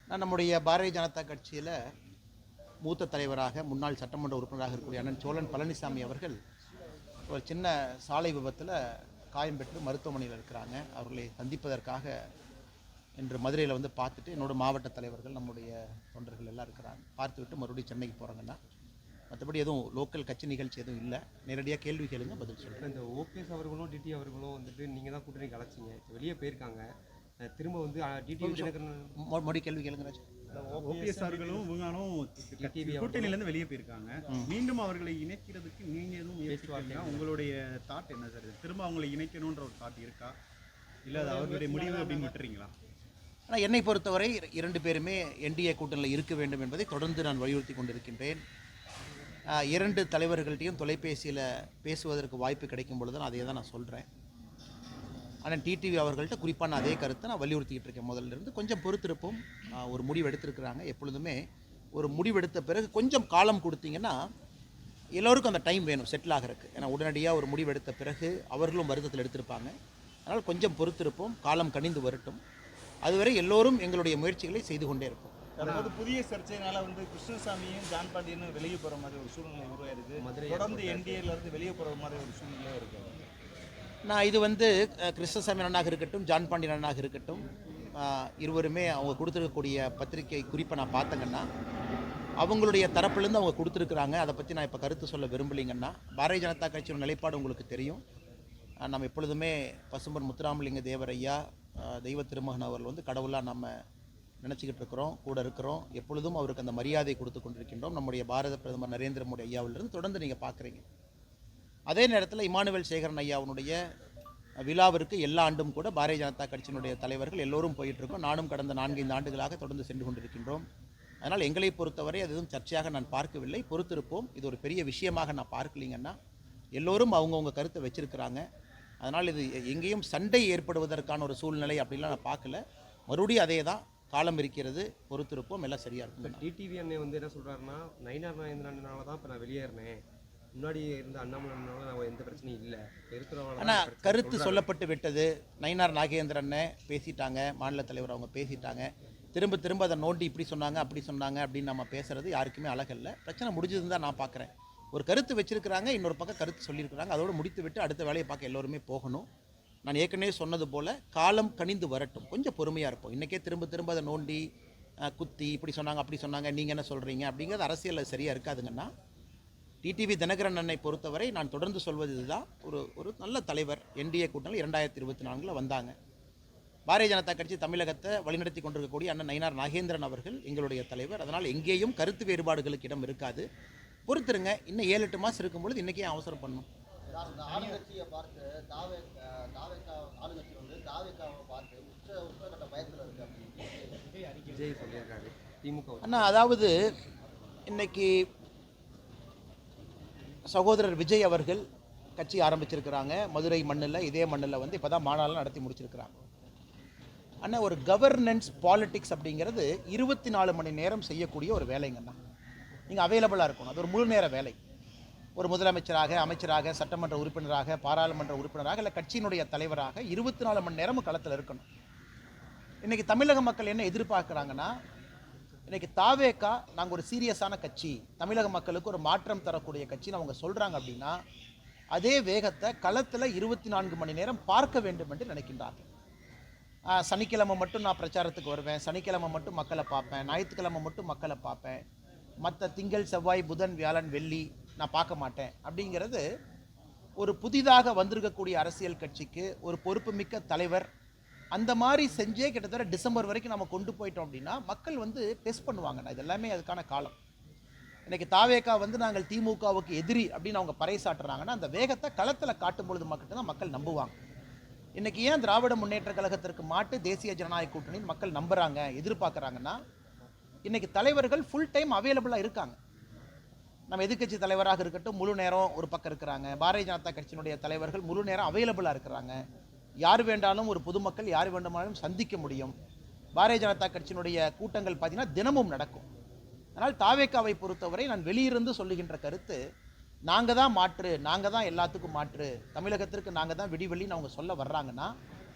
நான் நம்முடைய பாரதிய ஜனதா கட்சியில் மூத்த தலைவராக முன்னாள் சட்டமன்ற உறுப்பினராக இருக்கக்கூடிய அண்ணன் சோழன் பழனிசாமி அவர்கள் ஒரு சின்ன சாலை விபத்தில் காயம் பெற்று மருத்துவமனையில் இருக்கிறாங்க. அவர்களை சந்திப்பதற்காக இன்று மதுரையில் வந்து பார்த்துட்டு என்னோட மாவட்ட தலைவர்கள் நம்முடைய தொண்டர்கள் எல்லாம் இருக்கிறாங்க. பார்த்துவிட்டு மறுபடியும் சென்னைக்கு போகிறாங்கன்னா மற்றபடி எதுவும் லோக்கல் கட்சி நிகழ்ச்சி எதுவும் இல்லை. நேரடியாக கேள்வி கேளுங்க, பதில் சொல்கிறேன். இந்த ஓபிஎஸ் அவர்களும் டிடி அவர்களும் வந்துட்டு நீங்கள் தான் கூட்டணிக்கு அழைச்சிங்க, வெளியே போயிருக்காங்க. திரும்ப வந்து மறுபடியும் கேள்வி கேளுங்க. ஓபிஎஸ் அவர்களும் இவங்களும் கூட்டணியிலேருந்து வெளியே போயிருக்காங்க. மீண்டும் அவர்களை இணைக்கிறதுக்கு நீங்கள் எதுவும் முயற்சி உங்களுடைய தாட் என்ன சார்? திரும்ப அவங்களை இணைக்கணுன்ற ஒரு தாட் இருக்கா, இல்லை அது அவர்களுடைய முடிவு அப்படின்னு விட்டுறீங்களா? ஆனால் என்னை பொறுத்தவரை இரண்டு பேருமே என்டிஏ கூட்டணியில் இருக்க வேண்டும் என்பதை தொடர்ந்து நான் வலியுறுத்தி கொண்டிருக்கின்றேன். இரண்டு தலைவர்கள்ட்டையும் தொலைபேசியில் பேசுவதற்கு வாய்ப்பு கிடைக்கும் பொழுது நான் அதே தான் நான் சொல்கிறேன். ஆனால் டிடிவி அவர்கள்ட்ட குறிப்பான அதே கருத்தை நான் வலியுறுத்திக்கிட்டு இருக்கேன். முதல்ல இருந்து கொஞ்சம் பொறுத்திருப்போம். ஒரு முடிவு எடுத்திருக்கிறாங்க. எப்பொழுதுமே ஒரு முடிவெடுத்த பிறகு கொஞ்சம் காலம் கொடுத்தீங்கன்னா எல்லோருக்கும் அந்த டைம் வேணும் செட்டில் ஆகிறதுக்கு. ஏன்னா உடனடியாக ஒரு முடிவெடுத்த பிறகு அவர்களும் வருத்தத்தில் எடுத்திருப்பாங்க. அதனால் கொஞ்சம் பொறுத்திருப்போம், காலம் கனிந்து வரட்டும். அதுவரை எல்லோரும் எங்களுடைய முயற்சிகளை செய்து கொண்டே இருப்போம். அதாவது புதிய சர்ச்சையினால வந்து கிருஷ்ணசாமியும் ஜான் பாண்டியனும் வெளியே போகிற மாதிரி ஒரு சூழ்நிலை உருவாயிருக்கு. தொடர்ந்து என்டிஏலேருந்து வெளியே போகிற மாதிரி ஒரு சூழ்நிலை இருக்குது. நான் இது வந்து கிருஷ்ணசாமி அண்ணனாக இருக்கட்டும், ஜான் பாண்டியன் அண்ணனாக இருக்கட்டும், இருவருமே அவங்க கொடுத்துருக்கக்கூடிய பத்திரிகை குறிப்பை நான் பார்த்தங்கன்னா அவங்களுடைய தரப்புலேருந்து அவங்க கொடுத்துருக்குறாங்க. அதை பற்றி நான் இப்போ கருத்து சொல்ல விரும்பலைங்கன்னா, பாரதிய ஜனதா கட்சியோட நிலைப்பாடு உங்களுக்கு தெரியும். நம்ம எப்பொழுதுமே பசும்பொன் முத்துராமலிங்க தேவர் ஐயா, தெய்வ திருமகன் அவர்கள் வந்து கடவுளாக நம்ம நினச்சிக்கிட்டு இருக்கிறோம், கூட இருக்கிறோம். எப்பொழுதும் அவருக்கு அந்த மரியாதை கொடுத்து கொண்டிருக்கின்றோம். நம்முடைய பாரத பிரதமர் நரேந்திர மோடி ஐயாவிலிருந்து தொடர்ந்து நீங்கள் பார்க்குறீங்க. அதே நேரத்தில் இமானுவேல் சேகரன் ஐயாவுடைய விழாவிற்கு எல்லா ஆண்டும் கூட பாரதிய ஜனதா கட்சியினுடைய தலைவர்கள் எல்லோரும் போயிட்டுருக்கோம். நானும் கடந்த 4-5 ஆண்டுகளாக தொடர்ந்து சென்று கொண்டிருக்கின்றோம். அதனால் எங்களை பொறுத்தவரை அது எதுவும் சர்ச்சையாக நான் பார்க்கவில்லை. பொறுத்திருப்போம். இது ஒரு பெரிய விஷயமாக நான் பார்க்கலிங்கன்னா எல்லோரும் அவங்கவுங்க கருத்தை வச்சிருக்கிறாங்க. அதனால் இது எங்கேயும் சண்டை ஏற்படுவதற்கான ஒரு சூழ்நிலை அப்படின்லாம் நான் பார்க்கல. மறுபடியும் அதே தான், காலம் இருக்கிறது, பொறுத்திருப்போம், எல்லாம் சரியாக இருக்கும். டிடிவி அண்ணே வந்து என்ன சொல்கிறாருன்னா, நயினார் நாகேந்திரனால தான் இப்போ நான் வெளியேறினேன், முன்னாடி இருந்த அண்ணாமலைனால நான் எந்த பிரச்சனையும் இல்லை இருக்கிறவங்க. ஆனால் கருத்து சொல்லப்பட்டு விட்டது. நயினார் நாகேந்திரன் பேசிட்டாங்க, மாநில தலைவர் அவங்க பேசிட்டாங்க. திரும்ப திரும்ப அதை நோண்டி இப்படி சொன்னாங்க அப்படி சொன்னாங்க அப்படின்னு நம்ம பேசுறது யாருக்குமே அழகல்ல. பிரச்சனை முடிஞ்சதுன்னு தான் நான் பார்க்குறேன். ஒரு கருத்து வச்சிருக்கிறாங்க, இன்னொரு பக்கம் கருத்து சொல்லியிருக்கிறாங்க. அதோடு முடித்து விட்டு அடுத்த வேலையை பார்க்க எல்லோருமே போகணும். நான் ஏற்கனவே சொன்னது போல் காலம் கனிந்து வரட்டும், கொஞ்சம் பொறுமையாக இருப்போம். இன்றைக்கே திரும்ப திரும்ப அதை நோண்டி குத்தி இப்படி சொன்னாங்க அப்படி சொன்னாங்க நீங்கள் என்ன சொல்கிறீங்க அப்படிங்கிறது அரசியலில் சரியாக இருக்காதுங்கன்னா, டிடிவி தினகரன் அண்ணனை பொறுத்தவரை நான் தொடர்ந்து சொல்வது இதுதான். ஒரு நல்ல தலைவர். என்டிஏ கூட்டணியில் 2024 வந்தாங்க. பாரதிய ஜனதா கட்சி தமிழகத்தை வழிநடத்தி கொண்டிருக்கக்கூடிய அண்ணன் நயினார் நாகேந்திரன் அவர்கள் எங்களுடைய தலைவர். அதனால் எங்கேயும் கருத்து வேறுபாடுகளுக்கு இடம் இருக்காது. பொறுத்துருங்க. இன்னும் 7-8 மாதம் இருக்கும் பொழுது இன்றைக்கே அவசரம் பண்ணணும். ஆளுங்கட்சியை பார்த்து ஆளுங்கட்சி வந்து தாவேக்காவை பார்த்து உச்சகட்ட பயத்தில் இருக்கு அப்படின்னு விஜய் சொல்லியிருக்காரு. திமுக அண்ணா, அதாவது இன்னைக்கு சகோதரர் விஜய் அவர்கள் கட்சி ஆரம்பிச்சிருக்கிறாங்க. மதுரை மண்ணில், இதே மண்ணில் வந்து இப்போ தான் மாநாளம் நடத்தி முடிச்சிருக்கிறாங்க. ஆனால் ஒரு கவர்னன்ஸ் பாலிட்டிக்ஸ் அப்படிங்கிறது 24 மணி நேரம் செய்யக்கூடிய ஒரு வேலைங்கண்ணா. நீங்கள் அவைலபிளாக இருக்கணும். அது ஒரு முழு நேர வேலை. ஒரு முதலமைச்சராக, அமைச்சராக, சட்டமன்ற உறுப்பினராக, பாராளுமன்ற உறுப்பினராக, இல்லை கட்சியினுடைய தலைவராக 24 மணி நேரமும் களத்தில் இருக்கணும். இன்றைக்கி தமிழக மக்கள் என்ன எதிர்பார்க்குறாங்கன்னா, இன்றைக்கி தாவேக்கா நாங்கள் ஒரு சீரியஸான கட்சி, தமிழக மக்களுக்கு ஒரு மாற்றம் தரக்கூடிய கட்சின்னு அவங்க சொல்கிறாங்க அப்படின்னா, அதே வேகத்தை களத்தில் 24 மணி நேரம் பார்க்க வேண்டும் என்று நினைக்கின்றார்கள். சனிக்கிழமை மட்டும் நான் பிரச்சாரத்துக்கு வருவேன், சனிக்கிழமை மட்டும் மக்களை பார்ப்பேன், ஞாயிற்றுக்கிழமை மட்டும் மக்களை பார்ப்பேன், மற்ற திங்கள், செவ்வாய், புதன், வியாழன், வெள்ளி நான் பார்க்க மாட்டேன் அப்படிங்கிறது ஒரு புதிதாக வந்திருக்கக்கூடிய அரசியல் கட்சிக்கு ஒரு பொறுப்புமிக்க தலைவர் அந்த மாதிரி செஞ்சே கிட்டத்தட்ட டிசம்பர் வரைக்கும் நம்ம கொண்டு போயிட்டோம் அப்படின்னா மக்கள் வந்து டெஸ்ட் பண்ணுவாங்கண்ணா. இது எல்லாமே அதுக்கான காலம். இன்றைக்கி தாவேக்கா வந்து நாங்கள் திமுகவுக்கு எதிரி அப்படின்னு அவங்க பறைசாட்டுறாங்கன்னா, அந்த வேகத்தை களத்தில் காட்டும் பொழுது மட்டும்தான் மக்கள் நம்புவாங்க. இன்றைக்கி ஏன் திராவிட முன்னேற்ற கழகத்திற்கு மாட்டு தேசிய ஜனநாயக கூட்டணின்னு மக்கள் நம்புகிறாங்க, எதிர்பார்க்குறாங்கன்னா, இன்றைக்கி தலைவர்கள் ஃபுல் டைம் அவைலபிளாக இருக்காங்க. நம்ம எதிர்கட்சி தலைவராக இருக்கட்டும் முழு நேரம் ஒரு பக்கம் இருக்கிறாங்க. பாரதிய ஜனதா கட்சியினுடைய தலைவர்கள் முழு நேரம் அவைலபிளாக இருக்கிறாங்க. யார் வேண்டாலும் ஒரு பொதுமக்கள் யார் வேண்டுமானாலும் சந்திக்க முடியும். பாரதிய ஜனதா கட்சியினுடைய கூட்டங்கள் பார்த்தீங்கன்னா தினமும் நடக்கும். அதனால் தாவேக்காவை பொறுத்தவரை நான் வெளியிருந்து சொல்லுகின்ற கருத்து, நாங்கள் தான் மாற்று, நாங்கள் தான் எல்லாத்துக்கும் மாற்று, தமிழகத்திற்கு நாங்கள் தான் விடிவெளின்னு அவங்க சொல்ல வர்றாங்கன்னா,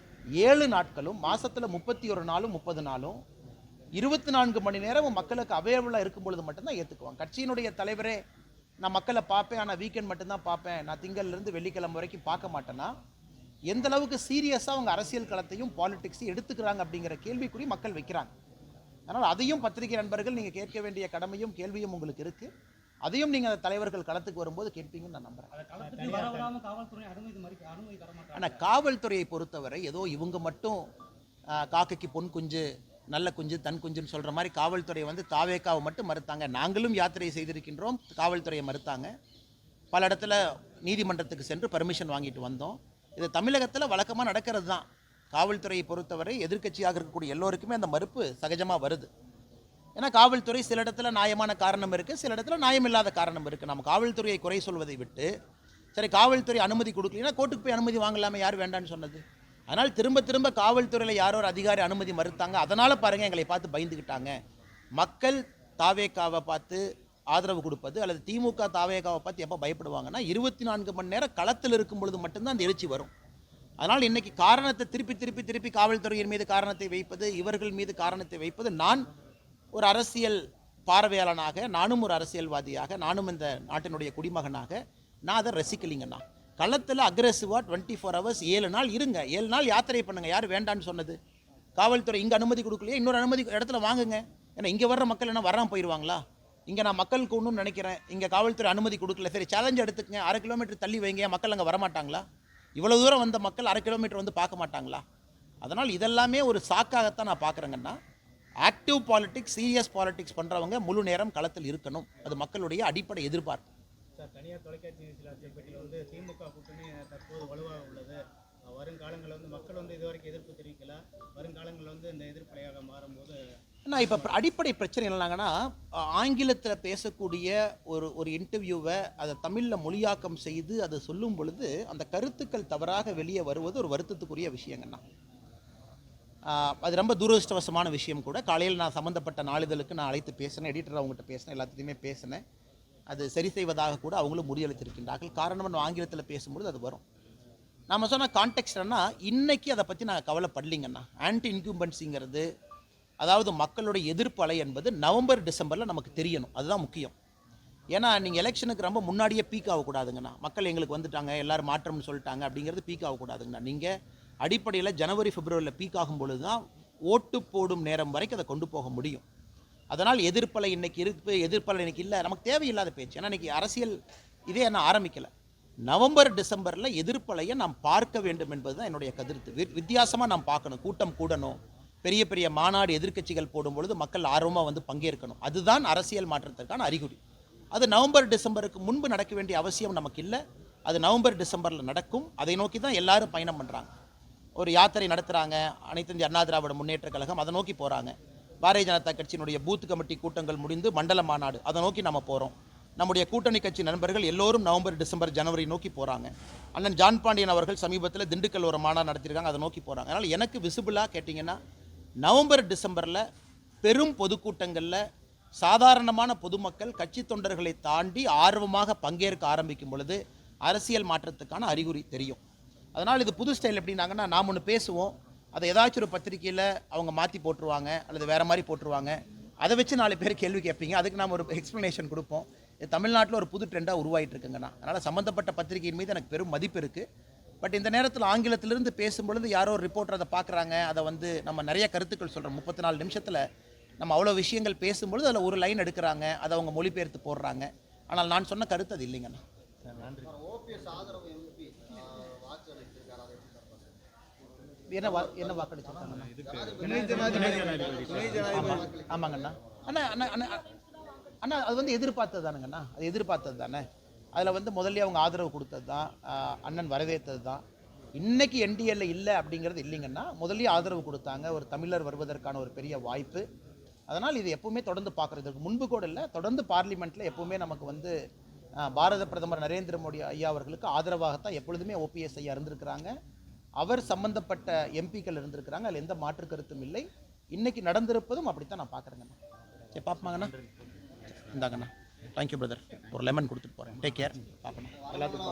7 நாட்களும் மாதத்தில் 31 நாளும் 30 நாளும் 24 மணி நேரமும் மக்களுக்கு அவைலபிளாக இருக்கும் பொழுது மட்டும்தான் ஏற்றுக்குவாங்க. கட்சியினுடைய தலைவரே நான் மக்களை பார்ப்பேன், ஆனால் வீக்கெண்ட் மட்டும்தான் பார்ப்பேன், நான் திங்கள்லேருந்து வெள்ளிக்கிழமை வரைக்கும் பார்க்க மாட்டேன்னா எந்த அளவுக்கு சீரியஸாக அவங்க அரசியல் களத்தையும் பாலிடிக்ஸையும் எடுத்துக்கிறாங்க அப்படிங்கிற கேள்விக்குறி மக்கள் வைக்கிறாங்க. அதனால் அதையும் பத்திரிகை நண்பர்கள் நீங்கள் கேட்க வேண்டிய கடமையும் கேள்வியும் உங்களுக்கு இருக்குது. அதையும் நீங்கள் அந்த தலைவர்கள் களத்துக்கு வரும்போது கேட்பீங்கன்னு நான் நம்புகிறேன். ஆனால் காவல்துறையை பொறுத்தவரை ஏதோ இவங்க மட்டும் காக்கைக்கு பொன் குஞ்சு நல்ல குஞ்சு தன் குஞ்சுன்னு சொல்கிற மாதிரி காவல்துறை வந்து தாவேக்காவை மட்டும் மறுத்தாங்க. நாங்களும் யாத்திரை செய்திருக்கின்றோம், காவல்துறையை மறுத்தாங்க. பல இடத்துல நீதிமன்றத்துக்கு சென்று பர்மிஷன் வாங்கிட்டு வந்தோம். இது தமிழகத்தில் வழக்கமாக நடக்கிறது தான். காவல்துறையை பொறுத்தவரை எதிர்க்கட்சியாக இருக்கக்கூடிய எல்லோருக்குமே அந்த மறுப்பு சகஜமாக வருது. ஏன்னா காவல்துறை சில இடத்துல நியாயமான காரணம் இருக்குது, சில இடத்துல நியாயமில்லாத காரணம் இருக்குது. நம்ம காவல்துறையை குறை சொல்வதை விட்டு சரி காவல்துறை அனுமதி கொடுக்கலன்னா கோர்ட்டுக்கு போய் அனுமதி வாங்கலாமல் யார் வேண்டான்னு சொன்னது? அதனால் திரும்ப திரும்ப காவல்துறையில் யாரோ ஒரு அதிகாரி அனுமதி மறுத்தாங்க, அதனால் பாருங்கள் எங்களை பார்த்து பயந்துக்கிட்டாங்க. மக்கள் தாவேக்காவை பார்த்து ஆதரவு கொடுப்பது அல்லது திமுக தாவேக்காவை பார்த்து எப்போ பயப்படுவாங்கன்னா 24 மணி நேரம் களத்தில் இருக்கும் பொழுது மட்டும்தான் அந்த எழுச்சி வரும். அதனால் இன்றைக்கி காரணத்தை திருப்பி காவல்துறையின் மீது காரணத்தை வைப்பது, இவர்கள் மீது காரணத்தை வைப்பது, நான் ஒரு அரசியல் பார்வையாளனாக, நானும் ஒரு அரசியல்வாதியாக, நானும் இந்த நாட்டினுடைய குடிமகனாக நான் அதை ரசிக்கலிங்கண்ணா. களத்தில் அக்ரெசிவாக 24 hours 7 நாள் இருங்க, 7 நாள் யாத்திரை பண்ணுங்கள். யார் வேண்டான்னு சொன்னது? காவல்துறை இங்கே அனுமதி கொடுக்கலையே, இன்னொரு அனுமதி இடத்துல வாங்குங்க. ஏன்னா இங்கே வர்ற மக்கள் என்ன வராமல் போயிடுவாங்களா? இங்கே நான் மக்களுக்கு ஒன்றுன்னு நினைக்கிறேன், இங்கே காவல்துறை அனுமதி கொடுக்கல, சரி சேலஞ்சு எடுத்துக்கங்க, 1/2 கிலோமீட்டர் தள்ளி வைங்க, மக்கள் அங்கே வரமாட்டாங்களா? இவ்வளோ தூரம் வந்த மக்கள் 1/2 கிலோமீட்டர் வந்து பார்க்க மாட்டாங்களா? அதனால் இதெல்லாமே ஒரு சாக்காகத்தான் நான் பார்க்குறேங்கன்னா, ஆக்டிவ் பாலிடிக்ஸ், சீரியஸ் பாலிடிக்ஸ் பண்ணுறவங்க முழு நேரம் களத்தில் இருக்கணும். அது மக்களுடைய அடிப்படை எதிர்பார்ப்பு. சார், தனியார் தொலைக்காட்சி பேட்டியில் வந்து திமுக கூட்டணி தற்போது வலுவாக உள்ளது, வருங்காலங்களில் வந்து மக்கள் வந்து இதுவரைக்கும் எதிர்ப்பு தெரிவிக்கல, வருங்காலங்களில் வந்து இந்த எதிர்ப்பலையாக மாறும்போது நான் இப்போ அடிப்படை பிரச்சனை என்னன்னாங்கன்னா, ஆங்கிலத்தில் பேசக்கூடிய ஒரு இன்டர்வியூவை அதை தமிழில் மொழியாக்கம் செய்து அதை சொல்லும் பொழுது அந்த கருத்துக்கள் தவறாக வெளியே வருவது ஒரு வருத்தத்துக்குரிய விஷயங்கண்ணா. அது ரொம்ப துரதிருஷ்டவசமான விஷயம் கூட. காலையில் நான் சம்மந்தப்பட்ட நாளிதழுக்கு நான் அழைத்து பேசினேன், எடிட்டர் அவங்ககிட்ட பேசினேன், எல்லாத்துலேயுமே பேசினேன். அது சரி செய்வதாக கூட அவங்களும் முடிவெடுத்திருக்கின்றார்கள். காரணம் நம்ம ஆங்கிலத்தில் பேசும்பொழுது அது வரும். நம்ம சொன்ன கான்டெக்ஸ்ட்னா இன்றைக்கி அதை பற்றி நான் கவலைப்படலிங்கண்ணா. ஆன்டி இன்கும்பன்சிங்கிறது, அதாவது மக்களுடைய எதிர்ப்பு அலை என்பது நவம்பர் டிசம்பரில் நமக்கு தெரியணும். அதுதான் முக்கியம். ஏன்னா நீங்கள் எலெக்ஷனுக்கு ரொம்ப முன்னாடியே பீக் ஆகக்கூடாதுங்கண்ணா. மக்கள் எங்களுக்கு வந்துட்டாங்க, எல்லோரும் மாற்றம்னு சொல்லிட்டாங்க அப்படிங்கிறது பீக் ஆகக்கூடாதுங்கண்ணா. நீங்கள் அடிப்படையில் ஜனவரி பிப்ரவரியில் பீக் ஆகும் பொழுது தான் ஓட்டு போடும் நேரம் வரைக்கும் அதை கொண்டு போக முடியும். அதனால் எதிர்ப்பலை இன்றைக்கி எதிர்ப்பலை இன்றைக்கி இல்லை, நமக்கு தேவையில்லாத பேச்சு. ஏன்னா இன்றைக்கி அரசியல் இதே என்ன ஆரம்பிக்கலை. நவம்பர் டிசம்பரில் எதிர்ப்பலையை நாம் பார்க்க வேண்டும் என்பது தான் என்னுடைய கருத்து. வித்தியாசமாக நாம் பார்க்கணும். கூட்டம் கூடணும், பெரிய பெரிய மாநாடு எதிர்க்கட்சிகள் போடும்பொழுது மக்கள் ஆர்வமாக வந்து பங்கேற்கணும். அதுதான் அரசியல் மாற்றத்திற்கான அறிகுறி. அது நவம்பர் டிசம்பருக்கு முன்பு நடக்க வேண்டிய அவசியம் நமக்கு இல்லை. அது நவம்பர் டிசம்பரில் நடக்கும். அதை நோக்கி தான் எல்லாரும் பயணம் பண்ணுறாங்க. ஒரு யாத்திரை நடத்துகிறாங்க, அனைத்து இந்திய அண்ணா திராவிட முன்னேற்ற கழகம், அதை நோக்கி போகிறாங்க. பாரதிய ஜனதா கட்சியினுடைய பூத் கமிட்டி கூட்டங்கள் முடிந்து மண்டல மாநாடு, அதை நோக்கி நம்ம போகிறோம். நம்முடைய கூட்டணி கட்சி நண்பர்கள் எல்லோரும் நவம்பர் டிசம்பர் ஜனவரி நோக்கி போகிறாங்க. அண்ணன் ஜான் பாண்டியன் அவர்கள் சமீபத்தில் திண்டுக்கல் ஒரு மாநாடு நடத்தியிருக்காங்க, அதை நோக்கி போகிறாங்க. அதனால் எனக்கு விசிபிளாக கேட்டிங்கன்னா நவம்பர் டிசம்பரில் பெரும் பொதுக்கூட்டங்களில் சாதாரணமான பொதுமக்கள் கட்சி தொண்டர்களை தாண்டி ஆர்வமாக பங்கேற்க ஆரம்பிக்கும் பொழுது அரசியல் மாற்றத்துக்கான அறிகுறி தெரியும். அதனால் இது புது ஸ்டைல் எப்படின்னாங்கன்னா, நாம் ஒன்று பேசுவோம், அதை ஏதாச்சும் ஒரு பத்திரிக்கையில் அவங்க மாற்றி போட்டுருவாங்க அல்லது வேறு மாதிரி போட்டுருவாங்க. அதை வச்சு 4 பேர் கேள்வி கேட்பீங்க, அதுக்கு நாம் ஒரு எக்ஸ்ப்ளனேஷன் கொடுப்போம். இது தமிழ்நாட்டில் ஒரு புது ட்ரெண்டாக உருவாகிட்டு இருக்குங்கண்ணா. அதனால் சம்மந்தப்பட்ட பத்திரிகையின் மீது எனக்கு பெரும் மதிப்பு இருக்குது. பட் இந்த நேரத்தில் ஆங்கிலத்திலிருந்து பேசும்பொழுது யாரோ ஒரு ரிப்போர்ட்டர் அதை பார்க்குறாங்க, அதை வந்து நம்ம நிறைய கருத்துக்கள் சொல்கிறோம். 34 நிமிஷத்தில் நம்ம அவ்வளோ விஷயங்கள் பேசும்பொழுது அதில் ஒரு லைன் எடுக்கிறாங்க, அதை அவங்க மொழிபெயர்த்து போடுறாங்க. ஆனால் நான் சொன்ன கருத்து அது இல்லைங்கண்ணா. நன்றி. ஓபிஎஸ் ஆதரவு எம்பி வாக்கு அளித்திருக்காரு, அதை எப்படி பார்ப்பாங்க? என்ன வாக்களிச்சிருக்காங்கண்ணா? ஆமாங்கண்ணா. அண்ணா அது வந்து எதிர்பார்த்தது தானுங்கண்ணா. அது எதிர்பார்த்தது தானே. அதில் வந்து முதல்ல அவங்க ஆதரவு கொடுத்தது தான், அண்ணன் வரவேற்றது தான். இன்றைக்கி என்டிஏல இல்லை அப்படிங்கிறது இல்லைங்கன்னா, முதல்ல ஆதரவு கொடுத்தாங்க. ஒரு தமிழர் வருவதற்கான ஒரு பெரிய வாய்ப்பு. அதனால் இது எப்பவுமே தொடர்ந்து பார்க்குறதுக்கு முன்பு கூட இல்லை, தொடர்ந்து பார்லிமெண்ட்டில் எப்பவுமே நமக்கு வந்து பாரத பிரதமர் நரேந்திர மோடி ஐயா அவர்களுக்கு ஆதரவாகத்தான் எப்பொழுதுமே ஓபிஎஸ் ஐயா இருந்திருக்கிறாங்க. அவர் சம்பந்தப்பட்ட எம்பிக்கள் இருந்திருக்கிறாங்க. அதில் எந்த மாற்று கருத்தும் இல்லை. இன்றைக்கி நடந்திருப்பதும் அப்படித்தான் நான் பார்க்குறேங்கண்ணா. சரி பார்ப்போமாங்கண்ணா. இந்தாங்கண்ணா. Thank you brother. ஒரு லெமன் கொடுத்துட்டு போகிறேன். Take care. பார்க்கணும் எல்லாத்துக்கும்.